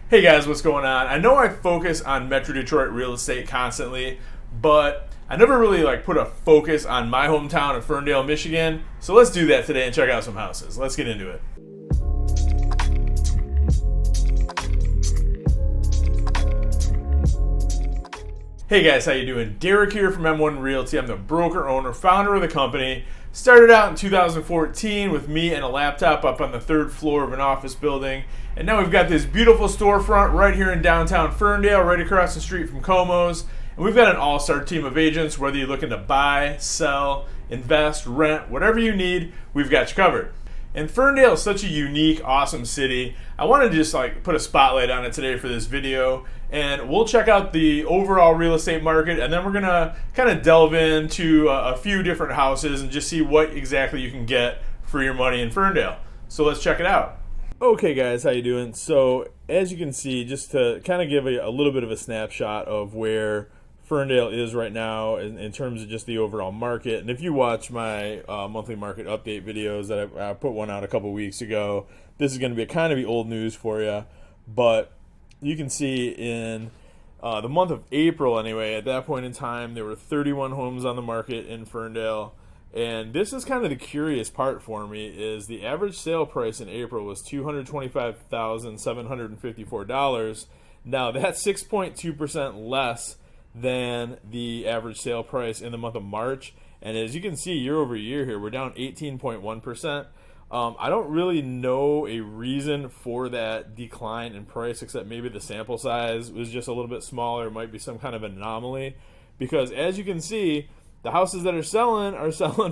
Hey guys, what's going on? I know I focus on Metro Detroit real estate constantly, but I never really put a focus on my hometown of Ferndale, Michigan. So let's do that today and check out some houses. Let's get into it. Hey guys, how you doing? Derek here from M1 Realty. I'm the broker, owner, founder of the company. Started out in 2014 with me and a laptop up on the third floor of an office building. And now we've got this beautiful storefront right here in downtown Ferndale, right across the street from Como's. And we've got an all-star team of agents. Whether you're looking to buy, sell, invest, rent, whatever you need, we've got you covered. And Ferndale is such a unique, awesome city. I wanted to just put a spotlight on it today for this video. And we'll check out the overall real estate market, and then we're gonna kind of delve into a few different houses and just see what exactly you can get for your money in Ferndale. So let's check it out. Okay guys, how you doing? So as you can see, just to kind of give a little bit of a snapshot of where Ferndale is right now in terms of just the overall market. And if you watch my monthly market update videos that I put one out a couple weeks ago, this is going to be kind of old news for you. But you can see in the month of April anyway, at that point in time, there were 31 homes on the market in Ferndale. And this is kind of the curious part for me, is the average sale price in April was $225,754. Now that's 6.2% less than the average sale price in the month of March. And as you can see, year over year here, we're down 18.1%. I don't really know a reason for that decline in price, except maybe the sample size was just a little bit smaller. It might be some kind of anomaly, because as you can see, the houses that are selling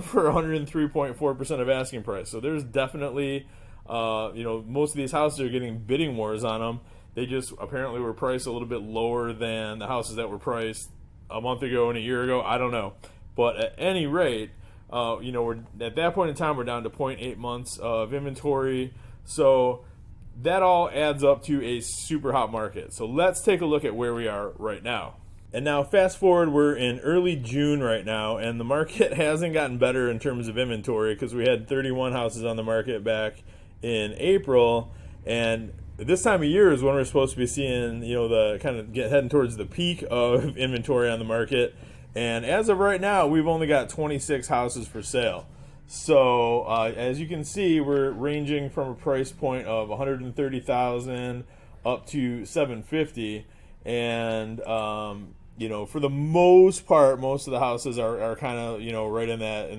for 103.4% of asking price. So there's definitely, most of these houses are getting bidding wars on them. They just apparently were priced a little bit lower than the houses that were priced a month ago and a year ago. I don't know. But at any rate, we're at that point in time, we're down to 0.8 months of inventory. So that all adds up to a super hot market. So let's take a look at where we are right now. And now fast forward, we're in early June right now, and the market hasn't gotten better in terms of inventory, because we had 31 houses on the market back in April. And this time of year is when we're supposed to be seeing, the kind of heading towards the peak of inventory on the market. And as of right now, we've only got 26 houses for sale. So as you can see, we're ranging from a price point of $130,000 up to $750,000. And for the most part, most of the houses are kind of right in that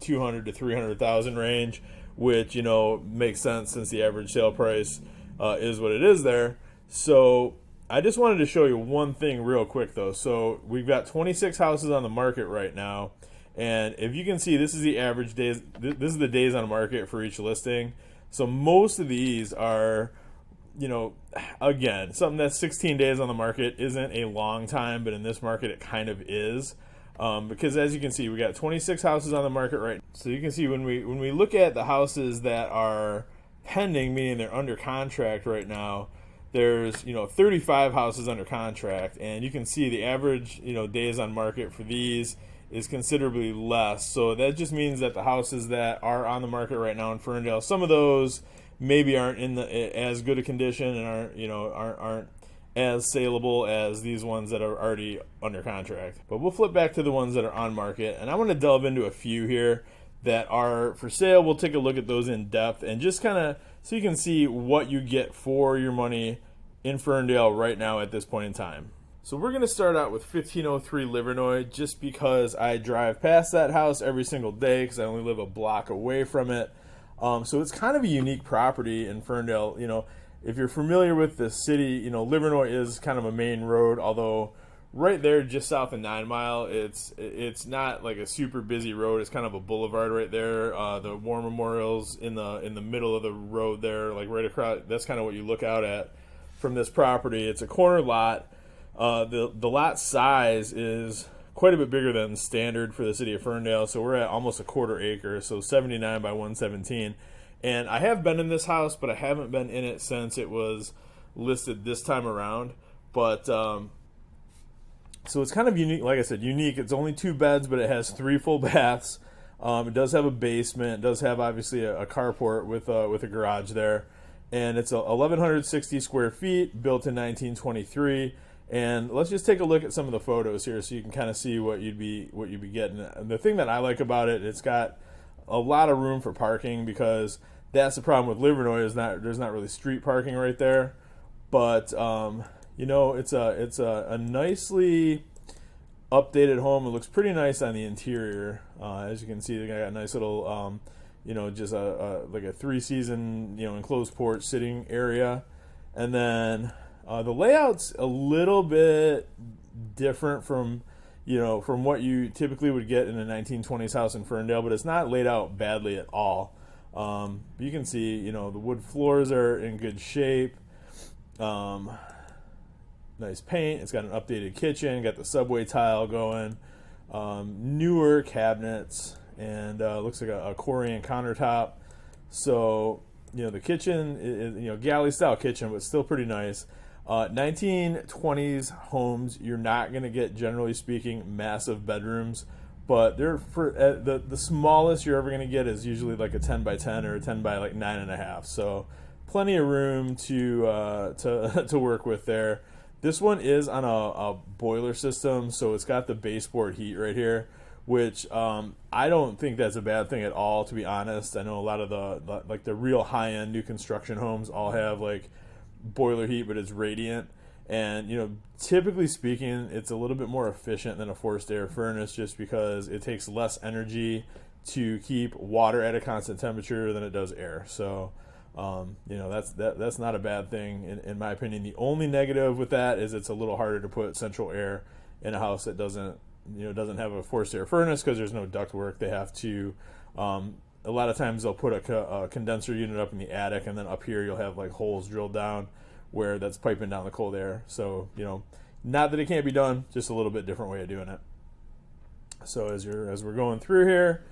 $200,000 to $300,000 range, which makes sense since the average sale price is what it is there. So I just wanted to show you one thing real quick though. So we've got 26 houses on the market right now, and if you can see, this is the average days. This is the days on the market for each listing. So most of these are, again, something that's 16 days on the market isn't a long time, but in this market it kind of is. Because as you can see, we got 26 houses on the market right now. So you can see when we look at the houses that are pending, meaning they're under contract right now, there's 35 houses under contract, and you can see the average days on market for these is considerably less. So that just means that the houses that are on the market right now in Ferndale, some of those maybe aren't in as good a condition and aren't as saleable as these ones that are already under contract. But we'll flip back to the ones that are on market, and I want to delve into a few here that are for sale. We'll take a look at those in depth, and just kind of so you can see what you get for your money in Ferndale right now at this point in time. So we're going to start out with 1503 Livernois, just because I drive past that house every single day, because I only live a block away from it. So it's kind of a unique property in Ferndale. If you're familiar with the city, Livernois is kind of a main road, although right there just south of 9 Mile, it's not like a super busy road. It's kind of a boulevard right there. The War Memorial's in the middle of the road there, like right across. That's kind of what you look out at from this property. It's a corner lot. The lot size is quite a bit bigger than standard for the city of Ferndale. So we're at almost a quarter acre, so 79 by 117. And I have been in this house, but I haven't been in it since it was listed this time around. But so it's kind of unique. Like I said, unique. It's only 2 beds, but it has 3 full baths. It does have a basement. It does have obviously a carport with a garage there. and it's 1,160 square feet, built in 1923. And let's just take a look at some of the photos here, so you can kind of see what you'd be getting. And the thing that I like about it, it's got a lot of room for parking, because that's the problem with Livernois, is there's not really street parking right there. But it's a nicely updated home. It looks pretty nice on the interior. As you can see, they got a nice little just like a 3-season enclosed porch sitting area, and then the layout's a little bit different from what you typically would get in a 1920s house in Ferndale, but it's not laid out badly at all. You can see the wood floors are in good shape. Nice paint. It's got an updated kitchen, got the subway tile going, newer cabinets, and looks like a Corian countertop. So the kitchen is galley style kitchen, but still pretty nice. 1920s homes, you're not going to get, generally speaking, massive bedrooms, but they're for the smallest you're ever going to get is usually like a 10 by 10 or a 10 by like 9.5. So plenty of room to work with there. This one is on a boiler system, so it's got the baseboard heat right here, which I don't think that's a bad thing at all, to be honest. I know a lot of the real high-end new construction homes all have like boiler heat, but it's radiant, and typically speaking, it's a little bit more efficient than a forced air furnace, just because it takes less energy to keep water at a constant temperature than it does air. So that's not a bad thing in my opinion. The only negative with that is it's a little harder to put central air in a house that doesn't have a forced air furnace, because there's no duct work. They have to a lot of times they'll put a condenser unit up in the attic, and then up here you'll have like holes drilled down where that's piping down the cold air. So not that it can't be done, just a little bit different way of doing it. So as we're going through here,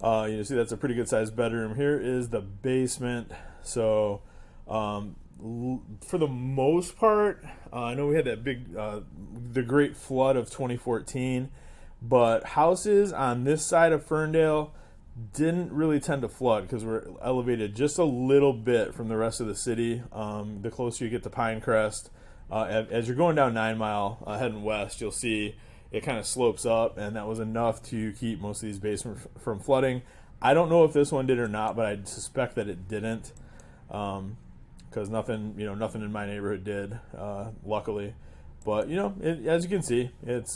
you see that's a pretty good sized bedroom. Here is the basement. So for the most part, I know we had that big the great flood of 2014, but houses on this side of Ferndale didn't really tend to flood, because we're elevated just a little bit from the rest of the city. The closer you get to Pinecrest, as you're going down 9 Mile heading west, you'll see it kind of slopes up, and that was enough to keep most of these basements from flooding. I don't know if this one did or not, but I suspect that it didn't, because nothing in my neighborhood did, luckily. But as you can see, it's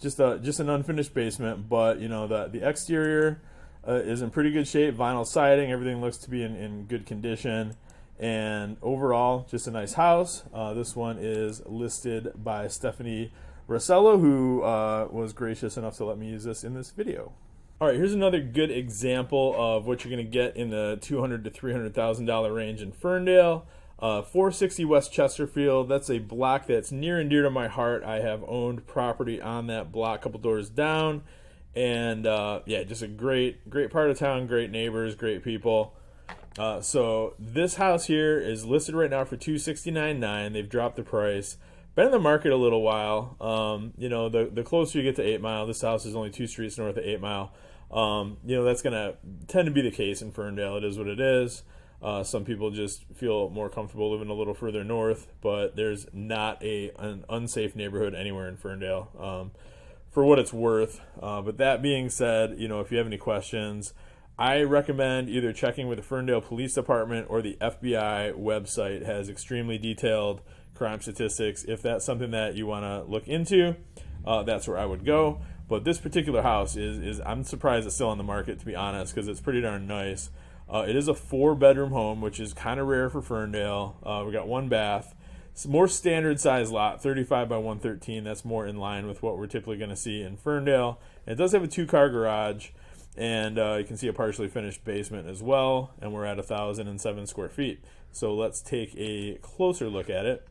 just an unfinished basement, but the exterior is in pretty good shape. Vinyl siding, everything looks to be in good condition, and overall just a nice house. This one is listed by Stephanie Rossello, who was gracious enough to let me use this in this video. All right, here's another good example of what you're going to get in the $200,000 to $300,000 range in Ferndale. 460 West Chesterfield. That's a block that's near and dear to my heart. I have owned property on that block, a couple doors down, and just a great part of town, great neighbors, great people. So this house here is listed right now for $269,900. They've dropped the price. Been in the market a little while. The closer you get to 8 Mile, this house is only 2 streets north of 8 Mile. That's going to tend to be the case in Ferndale. It is what it is. Some people just feel more comfortable living a little further north, but there's not an unsafe neighborhood anywhere in Ferndale, for what it's worth. But that being said, if you have any questions, I recommend either checking with the Ferndale Police Department, or the FBI website has extremely detailed crime statistics. If that's something that you want to look into, that's where I would go. But this particular house is I'm surprised it's still on the market, to be honest, because it's pretty darn nice. It is a 4-bedroom home, which is kind of rare for Ferndale. We got 1 bath. It's a more standard size lot, 35 by 113. That's more in line with what we're typically going to see in Ferndale. And it does have a 2-car garage, and you can see a partially finished basement as well. And we're at 1,007 square feet. So let's take a closer look at it.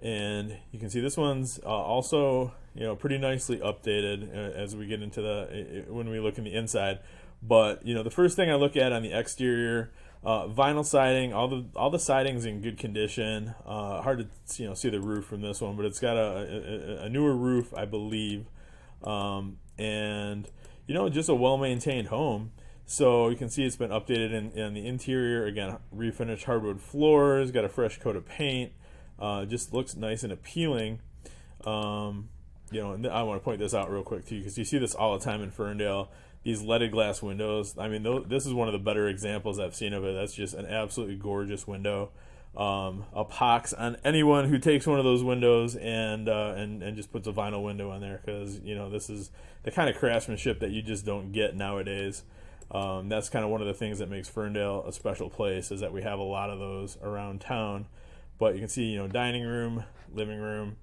And you can see this one's also pretty nicely updated as we get into when we look in the inside. But the first thing I look at on the exterior, vinyl siding, all the siding's in good condition. Hard to see the roof from this one, but it's got a newer roof, I believe, and just a well-maintained home. So you can see it's been updated in the interior. Again, refinished hardwood floors, got a fresh coat of paint. Just looks nice and appealing. And I want to point this out real quick too, because you see this all the time in Ferndale. These leaded glass windows. I mean, this is one of the better examples I've seen of it. That's just an absolutely gorgeous window. A pox on anyone who takes one of those windows and just puts a vinyl window on there, because this is the kind of craftsmanship that you just don't get nowadays. That's kind of one of the things that makes Ferndale a special place, is that we have a lot of those around town. But you can see, dining room, living room.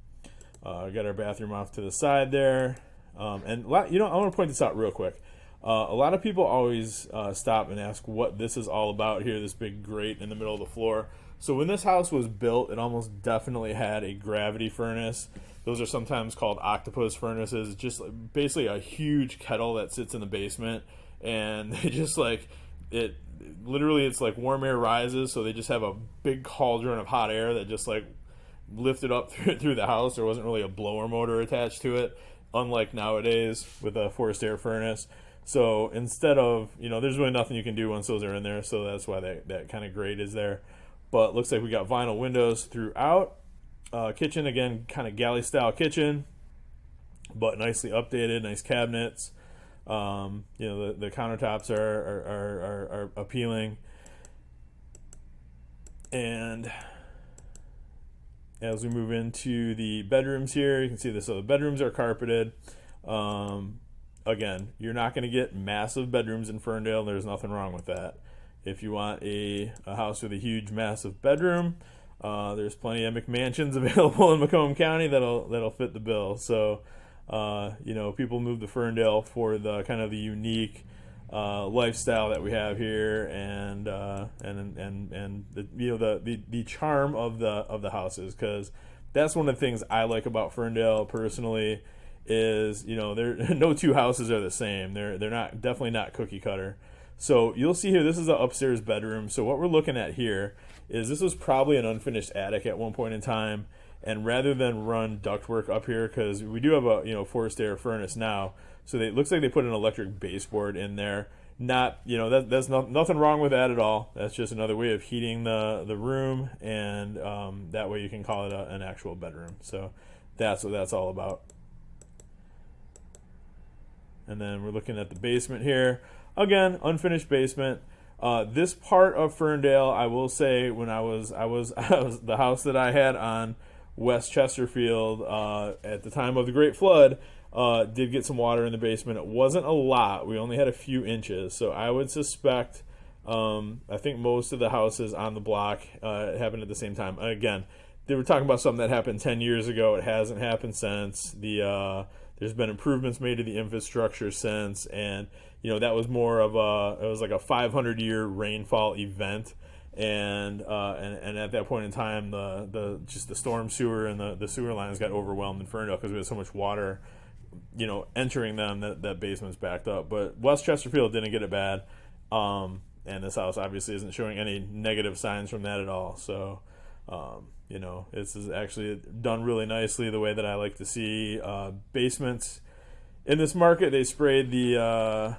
Got our bathroom off to the side there. I want to point this out real quick. A lot of people always stop and ask what this is all about here, this big grate in the middle of the floor. So when this house was built, it almost definitely had a gravity furnace. Those are sometimes called octopus furnaces. Just basically a huge kettle that sits in the basement, and they just it's like warm air rises, so they just have a big cauldron of hot air that just lifted up through the house. There wasn't really a blower motor attached to it, unlike nowadays with a forced air furnace. So instead of, there's really nothing you can do once those are in there, so that's why that kind of grate is there. But looks like we got vinyl windows throughout. Kitchen, again, kind of galley style kitchen, but nicely updated, nice cabinets. The countertops are appealing. And as we move into the bedrooms here, you can see this. So the bedrooms are carpeted. Again, you're not going to get massive bedrooms in Ferndale. There's nothing wrong with that. If you want a house with a huge, massive bedroom, there's plenty of McMansions available in Macomb County that'll fit the bill. So, people move to Ferndale for the kind of the unique lifestyle that we have here, and the charm of the houses, because that's one of the things I like about Ferndale personally. Is no two houses are the same. They're definitely not cookie cutter. So you'll see here, this is the upstairs bedroom. So what we're looking at here is this was probably an unfinished attic at one point in time, and rather than run ductwork up here, because we do have a forced air furnace now, so it looks like they put an electric baseboard in there. Not that's nothing wrong with that at all. That's just another way of heating the room, and that way you can call it an actual bedroom. So that's what that's all about. And then we're looking at the basement here. Again, unfinished basement. This part of Ferndale, I will say, when I was the house that I had on West Chesterfield at the time of the Great Flood, did get some water in the basement. It wasn't a lot. We only had a few inches. So I would suspect, I think most of the houses on the block happened at the same time. Again, they were talking about something that happened 10 years ago. It hasn't happened since. There's been improvements made to the infrastructure since, and that was more of it was like a 500-year rainfall event, and at that point in time, the storm sewer and the sewer lines got overwhelmed in Ferndale because we had so much water, entering them that basement's backed up. But West Chesterfield didn't get it bad, and this house obviously isn't showing any negative signs from that at all. So. This is actually done really nicely the way that I like to see basements in this market. They sprayed the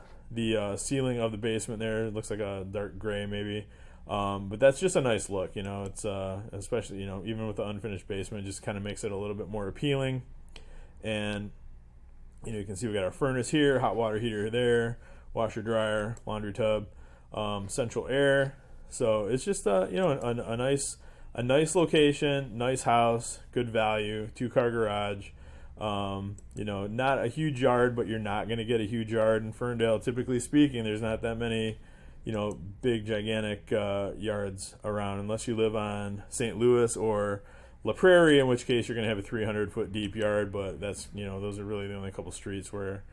ceiling of the basement there. It looks like a dark gray maybe, but that's just a nice look. It's especially even with the unfinished basement, it just kind of makes it a little bit more appealing. And you can see we got our furnace here, hot water heater there, washer dryer, laundry tub, central air. So it's just a nice location, nice house, good value, 2-car garage. Not a huge yard, but you're not going to get a huge yard in Ferndale. Typically speaking, there's not that many, big, gigantic yards around, unless you live on St. Louis or La Prairie, in which case you're going to have a 300-foot deep yard. But that's, those are really the only couple streets where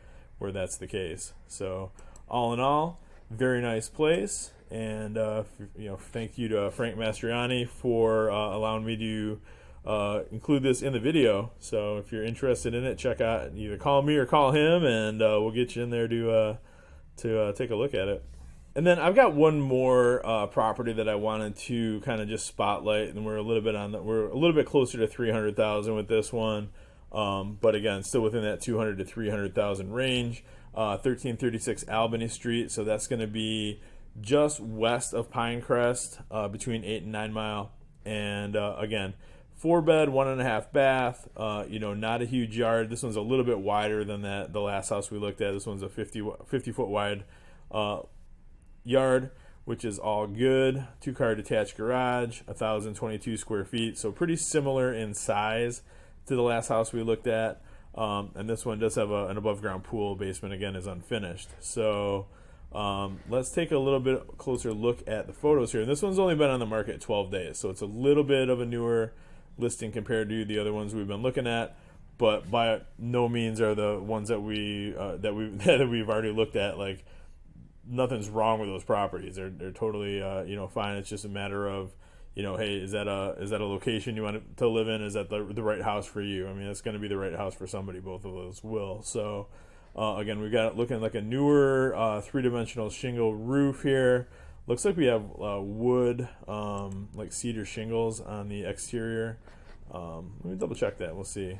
that's the case. So all in all, very nice place. And thank you to Frank Mastriani for allowing me to include this in the video. So if you're interested in it, check out, either call me or call him, and we'll get you in there to take a look at it. And then I've got one more property that I wanted to kind of just spotlight, and we're a little bit closer to 300,000 with this one. But again, still within that 200 to 300,000 range. 1336 Albany Street, so that's going to be just west of Pinecrest, between 8 and 9 Mile. And again, 4-bed, 1.5 bath. Not a huge yard. This one's a little bit wider than the last house we looked at. This one's a 50 foot wide yard, which is all good. 2-car detached garage, 1,022 square feet. So pretty similar in size to the last house we looked at. And this one does have an above ground pool. Basement again is unfinished. So let's take a little bit closer look at the photos here. And this one's only been on the market 12 days, so it's a little bit of a newer listing compared to the other ones we've been looking at. But by no means are the ones that we've already looked at like nothing's wrong with those properties. They're totally fine. It's just a matter of hey, is that a location you want to live in? Is that the right house for you? I mean, it's going to be the right house for somebody. Both of those will. So again, we got it looking like a newer 3-dimensional shingle roof here. Looks like we have wood, like cedar shingles on the exterior. Let me double check that. We'll see.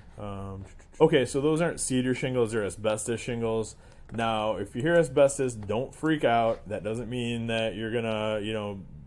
Okay, so those aren't cedar shingles; they're asbestos shingles. Now, if you hear asbestos, don't freak out. That doesn't mean that you're gonna,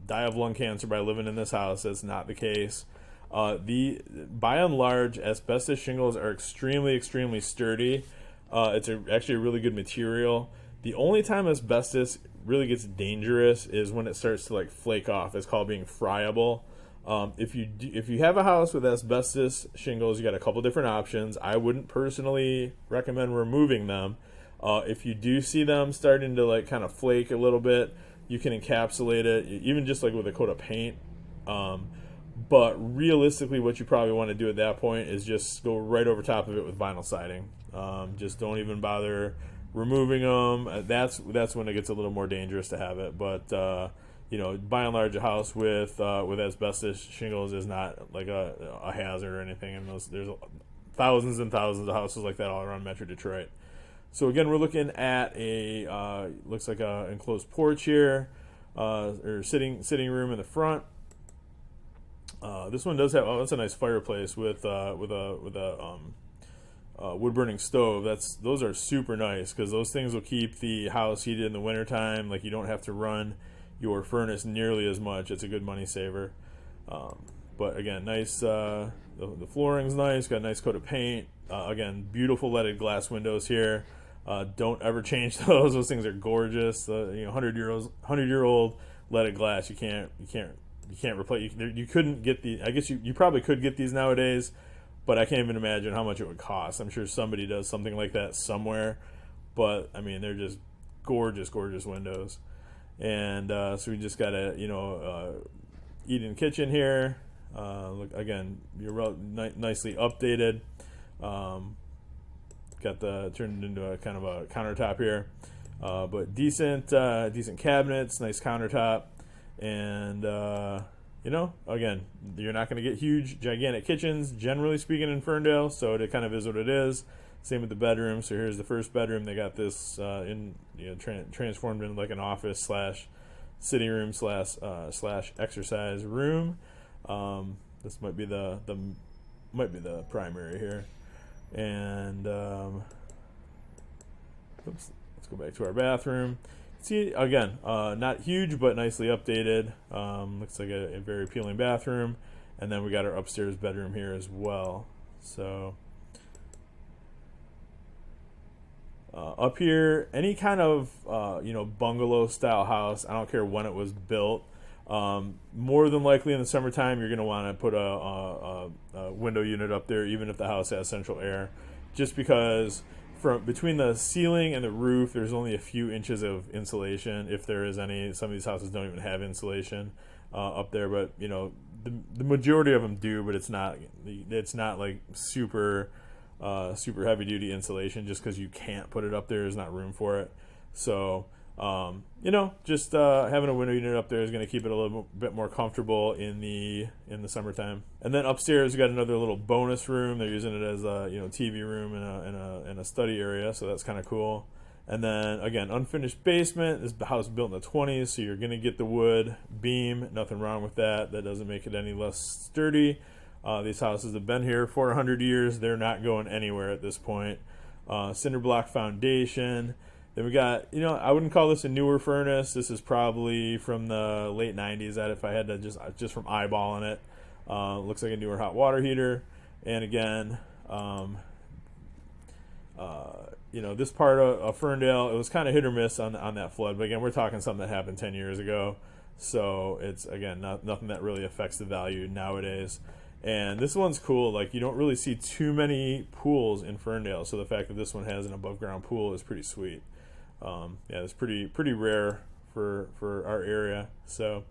die of lung cancer by living in this house. That's not the case. By and large, asbestos shingles are extremely, extremely sturdy. It's actually a really good material. The only time asbestos really gets dangerous is when it starts to like flake off. It's called being friable. If you have a house with asbestos shingles, you got a couple different options. I wouldn't personally recommend removing them. If you do see them starting to like kind of flake a little bit, you can encapsulate it, even just like with a coat of paint. But realistically, what you probably want to do at that point is just go right over top of it with vinyl siding. Just don't even bother removing them. That's when it gets a little more dangerous to have it. But by and large, a house with asbestos shingles is not like a hazard or anything. And there's thousands and thousands of houses like that all around Metro Detroit. So again, we're looking at looks like a enclosed porch here, or sitting room in the front. This one does have that's a nice fireplace with a wood burning stove. Those are super nice because those things will keep the house heated in the wintertime. Like you don't have to run your furnace nearly as much. It's a good money saver. But again, nice. The flooring's nice. Got a nice coat of paint. Again, beautiful leaded glass windows here. Don't ever change those. Those things are gorgeous. 100-year-old leaded glass. You can't replace. You couldn't get the. I guess you probably could get these nowadays, but I can't even imagine how much it would cost. I'm sure somebody does something like that somewhere, but I mean they're just gorgeous, gorgeous windows. And so we just got a eat-in kitchen here. Look again, you're nicely updated. Got turned into a kind of a countertop here, but decent cabinets, nice countertop, and again, you're not going to get huge, gigantic kitchens, generally speaking, in Ferndale. So it kind of is what it is. Same with the bedroom. So here's the first bedroom. They got this transformed into like an office slash sitting room slash exercise room. This might be the primary here. And let's go back to our bathroom. See, again, not huge, but nicely updated. Looks like a very appealing bathroom. And then we got our upstairs bedroom here as well. So up here, any kind of bungalow style house, I don't care when it was built, more than likely in the summertime you're going to want to put a window unit up there, even if the house has central air, just because from between the ceiling and the roof there's only a few inches of insulation, if there is any. Some of these houses don't even have insulation up there, but the majority of them do, but it's not like super heavy duty insulation. Just because you can't put it up there, there's not room for it. So just having a window unit up there is going to keep it a little bit more comfortable in the summertime. And then upstairs we got another little bonus room. They're using it as a TV room and a study area, so that's kind of cool. And then again, unfinished basement. This house built in the 20s, so you're going to get the wood beam. Nothing wrong with that. That doesn't make it any less sturdy. These houses have been here for 100 years. They're not going anywhere at this point. Cinder block foundation. Then we got, I wouldn't call this a newer furnace. This is probably from the late 90s. That if I had to just from eyeballing it, looks like a newer hot water heater. And again, this part of Ferndale, it was kind of hit or miss on that flood. But again, we're talking something that happened 10 years ago. So it's, again, nothing that really affects the value nowadays. And this one's cool. Like, you don't really see too many pools in Ferndale. So the fact that this one has an above ground pool is pretty sweet. It's pretty rare for our area. So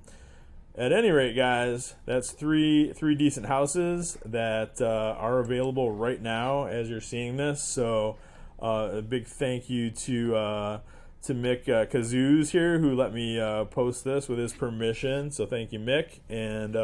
at any rate, guys, that's three decent houses that are available right now as you're seeing this. So a big thank you to Mick Kazoos here, who let me post this with his permission. So thank you, Mick. And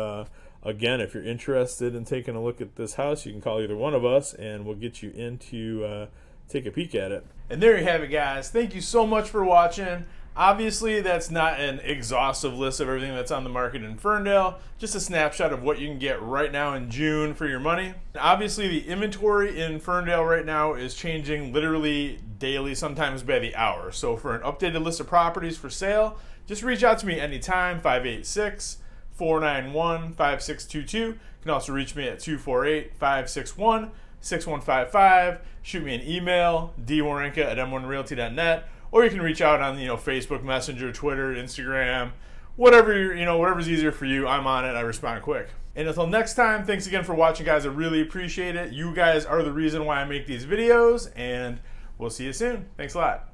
again, if you're interested in taking a look at this house, you can call either one of us, and we'll get you in to take a peek at it. And there you have it, guys. Thank you so much for watching. Obviously, that's not an exhaustive list of everything that's on the market in Ferndale. Just a snapshot of what you can get right now in June for your money. Obviously, the inventory in Ferndale right now is changing literally daily, sometimes by the hour. So for an updated list of properties for sale, just reach out to me anytime, 586-491-5622. You can also reach me at 248-561-6155. Shoot me an email, dwerenka@m1realty.net. Or you can reach out on, Facebook Messenger, Twitter, Instagram, whatever's easier for you. I'm on it. I respond quick. And until next time, thanks again for watching, guys. I really appreciate it. You guys are the reason why I make these videos, and we'll see you soon. Thanks a lot.